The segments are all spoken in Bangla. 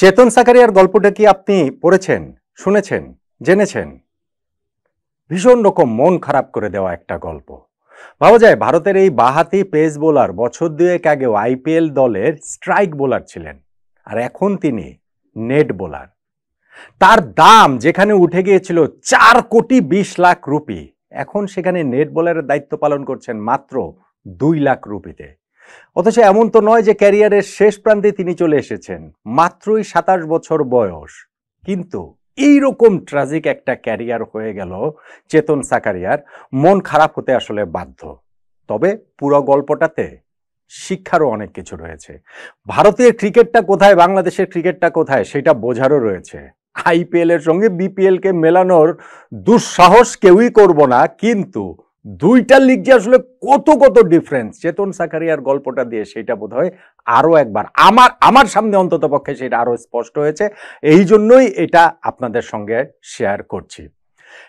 চেতন সাকারিয়ার গল্পটা কি আপনি পড়েছেন, শুনেছেন, জেনেছেন? ভীষণ রকম মন খারাপ করে দেওয়া একটা গল্প। ভাবা যায় ভারতের এই বাঁহাতি পেস বোলার বছর দুয়েক আগেও আইপিএল দলের স্ট্রাইক বোলার ছিলেন, আর এখন তিনি নেট বোলার। তার দাম যেখানে উঠে গিয়েছিল 4,20,00,000 রুপি, এখন সেখানে নেট বোলারের দায়িত্ব পালন করছেন মাত্র 2,00,000 রুপিতে। অথচ এমন তো নয় যে ক্যারিয়ারের শেষ প্রান্তে তিনি চলে এসেছেন, মাত্রই 27 বছর বয়স। কিন্তু এইরকম ট্র্যাজিক একটা ক্যারিয়ার হয়ে গেল চেতন সাকারিয়ার, মন খারাপ হতে আসলে বাধ্য। তবে পুরো গল্পটাতে শিক্ষারও অনেক কিছু রয়েছে। ভারতীয় ক্রিকেটটা কোথায়, বাংলাদেশের ক্রিকেটটা কোথায়, সেটা বোঝারও রয়েছে। আইপিএল এর সঙ্গে বিপিএল কে মেলানোর দুঃসাহস কেউই করব না, কিন্তু দুইটা লিগ যে আসলে কত কত ডিফারেন্স চেতন সাকারিয়ার গল্পটা দিয়ে সেটা বোধহয় আরো একবার আমার সামনে অন্তত পক্ষে সেটা আরো স্পষ্ট হয়েছে। এই জন্যই এটা আপনাদের সঙ্গে শেয়ার করছি।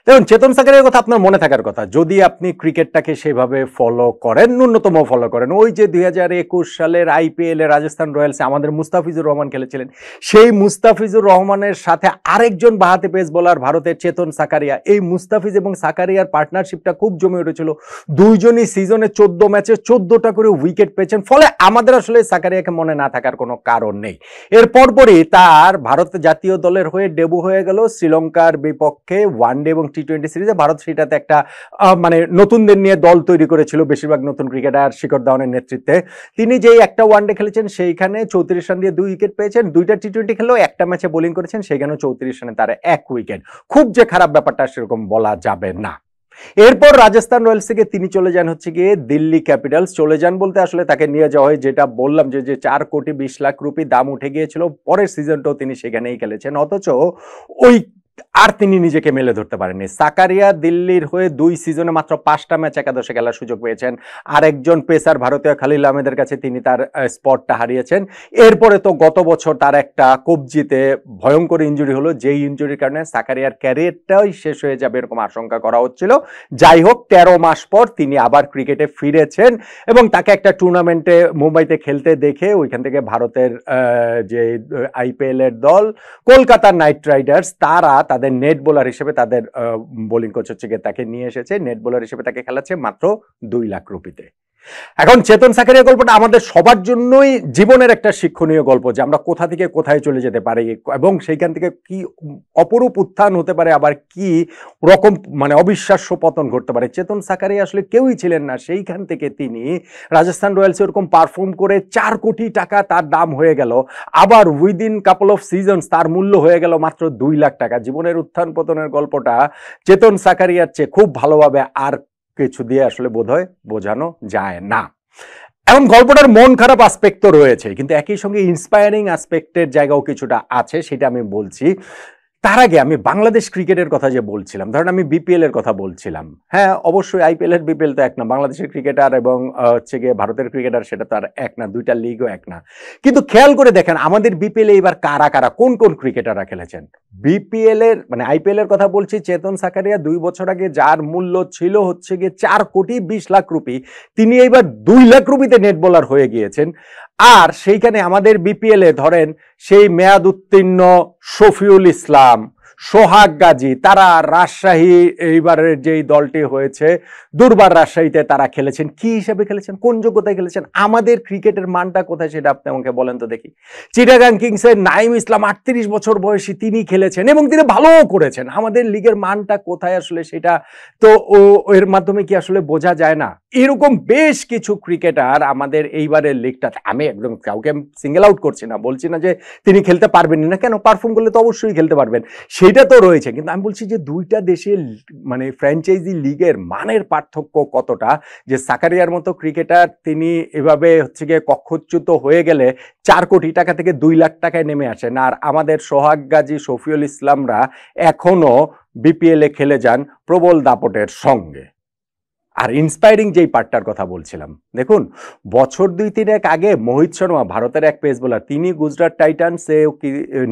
দেখুন, চেতন সাকারিয়ার কথা আপনার মনে থাকার কথা, যদি আপনি ক্রিকেটটাকে সেভাবে ফলো করেন, ন্যূনতম ফলো করেন। ওই যে 2021 সালের আইপিএল এ রাজস্থান রয়্যালসে আমাদের মুস্তাফিজুর রহমান খেলেছিলেন, সেই মুস্তাফিজুর রহমানের সাথে আরেকজন বাঁহাতি পেস বোলার ভারতের চেতন সাকারিয়া। এই মুস্তাফিজ এবং সাকারিয়ার পার্টনারশিপটা খুব জমে উঠেছিল। দুইজনই সিজনে 14 ম্যাচে 14টা করে উইকেট পেয়েছেন, ফলে আমাদের আসলে সাকারিয়াকে মনে না থাকার কোনো কারণ নেই। এর পরপরই তার ভারত জাতীয় দলের হয়ে ডেবু হয়ে গেল শ্রীলঙ্কার বিপক্ষে ওয়ানডে এবং টি20 সিরিজে। ভারত সেটাতে একটা মানে নতুনদের নিয়ে দল তৈরি করেছিল, বেশিরভাগ নতুন ক্রিকেটার শিখর ধাওয়ানের নেতৃত্বে। তিনি যেই একটা ওয়ানডে খেলেছেন সেইখানে 34 রান দিয়ে 2 উইকেট পেয়েছেন। দুইটা টি20 খেলেও একটা ম্যাচে বোলিং করেছেন, সেখানেও 34 রানে তার 1 উইকেট। খুব যে খারাপ ব্যাপারটা সেরকম বলা যাবে না। এরপর রাজস্থান রয়্যালস থেকে তিনি চলে যান হচ্ছে গিয়ে দিল্লি ক্যাপিটালস। চলে যান বলতে আসলে তাকে নিয়ে যাওয়া হয়, যেটা বললাম যে 4,20,00,000 রুপি দাম উঠে গিয়েছিল। পরের সিজনটাও তিনি সেখানেই খেলেছেন, অথচ ওই আর তিনি নিজেকে মেলে ধরতে পারেননি। সাকারিয়া দিল্লির হয়ে 2 সিজনে মাত্র 5টা ম্যাচ একাদশে খেলার সুযোগ পেয়েছেন। আরেকজন পেসার ভারতীয় খালিল আহমেদের কাছে তিনি তার স্পটটা হারিয়েছেন। এরপরে তো গত বছর তার একটা কবজিতে ভয়ঙ্কর ইনজুরি হলো, যেই ইনজুরির কারণে সাকারিয়ার ক্যারিয়ারটাই শেষ হয়ে যাবে এরকম আশঙ্কা করা হচ্ছিল। যাই হোক, 13 মাস পর তিনি আবার ক্রিকেটে ফিরেছেন এবং তাকে একটা টুর্নামেন্টে মুম্বাইতে খেলতে দেখে ওইখান থেকে ভারতের যে আইপিএল এর দল কলকাতা নাইট রাইডার্স, তারা তাদের নেট বোলার হিসেবে তাদের বোলিং কোচ হচ্ছে গিয়ে তাকে নিয়ে এসেছে, নেট বোলার হিসেবে তাকে খেলাচ্ছে মাত্র 2,00,000 রুপিতে। এখন চেতন সাকারিয়ার গল্পটা আমাদের সবার জন্যই জীবনের একটা শিক্ষণীয় গল্প, যে আমরা কোথা থেকে কোথায় চলে যেতে পারি এবং সেইখান থেকে কি অপরূপ উত্থান হতে পারে, আবার কি রকম মানে অবিশ্বাস্য পতন ঘটতে পারে। চেতন সাকারিয়া আসলে কেউই ছিলেন না, সেইখান থেকে তিনি রাজস্থান রয়্যালস এরকম পারফর্ম করে 4 কোটি টাকা তার দাম হয়ে গেল। আবার উইদিন কাপল অফ সিজনস তার মূল্য হয়ে গেল মাত্র 2,00,000 টাকা। জীবনের উত্থান পতনের গল্পটা চেতন সাকারিয়ার চেয়ে খুব ভালোভাবে আর কিছু দিয়ে আসলে বোধহয় বোঝানো যায় না। এখন গল্পটার মন খারাপ অ্যাসপেক্ট তো রয়েছে, কিন্তু একই সঙ্গে ইন্সপায়ারিং অ্যাসপেক্টের জায়গাও কিছুটা আছে, সেটা আমি বলছি। তার আগে আমি বাংলাদেশ ক্রিকেটের কথা যে বলছিলাম, ধরেন আমি বিপিএল এর কথা বলছিলাম। হ্যাঁ, অবশ্যই আইপিএল এর বিপিএল তো এক না, বাংলাদেশের ক্রিকেটার এবং হচ্ছে গিয়ে ভারতের ক্রিকেটার সেটা তো আর এক না, দুইটা লিগও এক না। কিন্তু খেয়াল করে দেখেন আমাদের বিপিএল এ এবার কারা কারা কোন কোন ক্রিকেটাররা খেলেছেন। বিপিএল এর মানে আইপিএল এর কথা বলছি, চেতন সাকারিয়া 2 বছর আগে যার মূল্য ছিল হচ্ছে গিয়ে 4,20,00,000 রুপি, তিনি এইবার 2,00,000 রুপিতে নেট বোলার হয়ে গিয়েছেন। আর সেইখানে আমাদের বিপিএল এ ধরেন সেই মেয়াদ উত্তীর্ণ শফিউল ইসলাম, সোহাগ গাজী, তারা রাজশাহী এইবারের যেই দলটি হয়েছে দুর্বার রাজশাহীতে তারা খেলেছেন। কি হিসাবে খেলেছেন, কোন যোগ্যতায় খেলেছেন, আমাদের ক্রিকেটের মানটা কোথায় সেটা আপনি আমাকে বলেন তো দেখি। চিটাগাং কিংসের নাইম ইসলাম 38 বছর বয়সী, তিনি খেলেছেন এবং তিনি ভালোও করেছেন। আমাদের লিগের মানটা কোথায় আসলে সেটা তো এর মাধ্যমে কি আসলে বোঝা যায় না। এরকম বেশ কিছু ক্রিকেটার আমাদের এইবারের লিগটাতে, আমি একদম কাউকে সিঙ্গেল আউট করছি না, বলছি না যে তিনি খেলতে পারবেন না, কেন, পারফর্ম করলে তো অবশ্যই খেলতে পারবেন, সেটা তো রয়েছে। কিন্তু আমি বলছি যে দুইটা দেশের মানে ফ্র্যাঞ্চাইজি লিগের মানের পার্থক্য কতটা, যে সাকারিয়ার মতো ক্রিকেটার তিনি এভাবে হচ্ছে গিয়ে কক্ষচ্যুত হয়ে গেলে 4 কোটি টাকা থেকে 2,00,000 টাকায় নেমে আসেন, আর আমাদের সোহাগ গাজী, শফিউল ইসলামরা এখনো বিপিএল এ খেলে যান প্রবল দাপটের সঙ্গে। আর ইন্সপায়ারিং যেই পার্টটার কথা বলছিলাম, দেখুন বছর 2-3 আগে মোহিত শর্মা ভারতের এক পেস বোলার, তিনি গুজরাট টাইটান্সে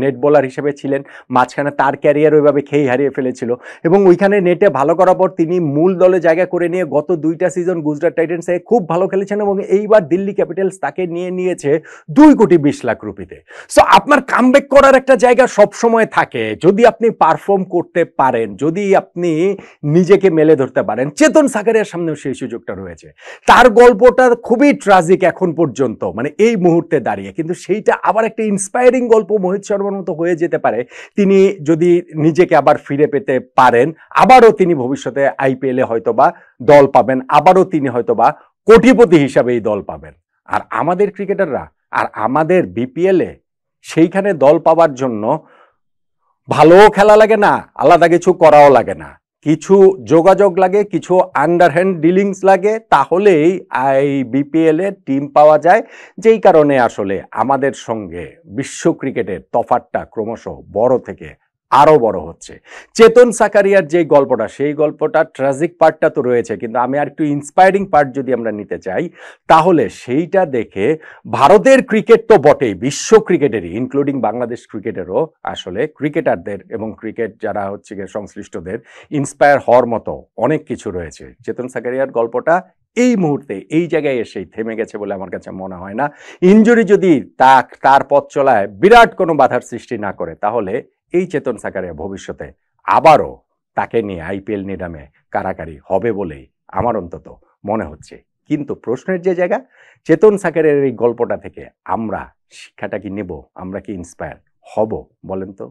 নেট বোলার হিসেবে ছিলেন, মাঝখানে তার ক্যারিয়ার ওইভাবে খেই হারিয়ে ফেলেছিল এবং ওইখানে নেটে ভালো করার পর তিনি মূল দলে জায়গা করে নিয়ে গত 2টা সিজন গুজরাট টাইটান্সে খুব ভালো খেলেছেন এবং এইবার দিল্লি ক্যাপিটালস তাকে নিয়ে নিয়েছে 2,20,00,000 রুপিতে। সো আপনার কামব্যাক করার একটা জায়গা সবসময় থাকে যদি আপনি পারফর্ম করতে পারেন, যদি আপনি নিজেকে মেলে ধরতে পারেন। চেতন সাকারিয়ার সামনেও সেই সুযোগটা রয়েছে। তার গল্পটা খুবই ট্রাজিক এখন পর্যন্ত, মানে এই মুহূর্তে দাঁড়িয়ে, কিন্তু সেইটা আবার একটা ইন্সপায়ারিং গল্প মোহিত শর্মার মতো হয়ে যেতে পারে তিনি যদি নিজেকে আবার ফিরে পেতে পারেন। আবারও তিনি ভবিষ্যতে আইপিএলে হয়তোবা দল পাবেন, আবারও তিনি হয়তোবা কোটিপতি হিসাবে এই দল পাবেন। আর আমাদের ক্রিকেটাররা আর আমাদের বিপিএলে সেইখানে দল পাওয়ার জন্য ভালোও খেলা লাগে না, আলাদা কিছু করাও লাগে না, কিছু যোগাযোগ লাগে, কিছু আন্ডারহ্যান্ড ডিলিংস লাগে, তাহলেই এই বিপিএলে টিম পাওয়া যায়। যেই কারণে আসলে আমাদের সঙ্গে বিশ্ব ক্রিকেটের তফাৎটা ক্রমশ বড় থেকে আরো বড় হচ্ছে। চেতন সাকারিয়ার যে গল্পটা, সেই গল্পটা ট্র্যাজিক পার্টটা তো রয়েছে, কিন্তু আমি আর একটু ইন্সপায়ারিং পার্ট যদি আমরা নিতে চাই, তাহলে সেইটা দেখে ভারতের ক্রিকেট তো বটেই, বিশ্ব ক্রিকেটেরই ইনক্লুডিং বাংলাদেশ ক্রিকেটেরও আসলে ক্রিকেটারদের এবং ক্রিকেট যারা হচ্ছে গিয়ে সংশ্লিষ্টদের ইন্সপায়ার হওয়ার মতো অনেক কিছু রয়েছে। চেতন সাকারিয়ার গল্পটা এই মুহূর্তে এই জায়গায় এসেই থেমে গেছে বলে আমার কাছে মনে হয় না। ইনজুরি যদি তার পথ চলায় বিরাট কোনো বাধার সৃষ্টি না করে, তাহলে এই চেতন সাকারিয়া ভবিষ্যতে আবারও তাকে নিয়ে আইপিএল নিলামে কারাকারি হবে বলেই আমার অন্তত মনে হচ্ছে। কিন্তু প্রশ্নের যে জায়গা, চেতন সাকারিয়ার এই গল্পটা থেকে আমরা শিক্ষাটা কি নেব, আমরা কি ইন্সপায়ার হব বলেন তো?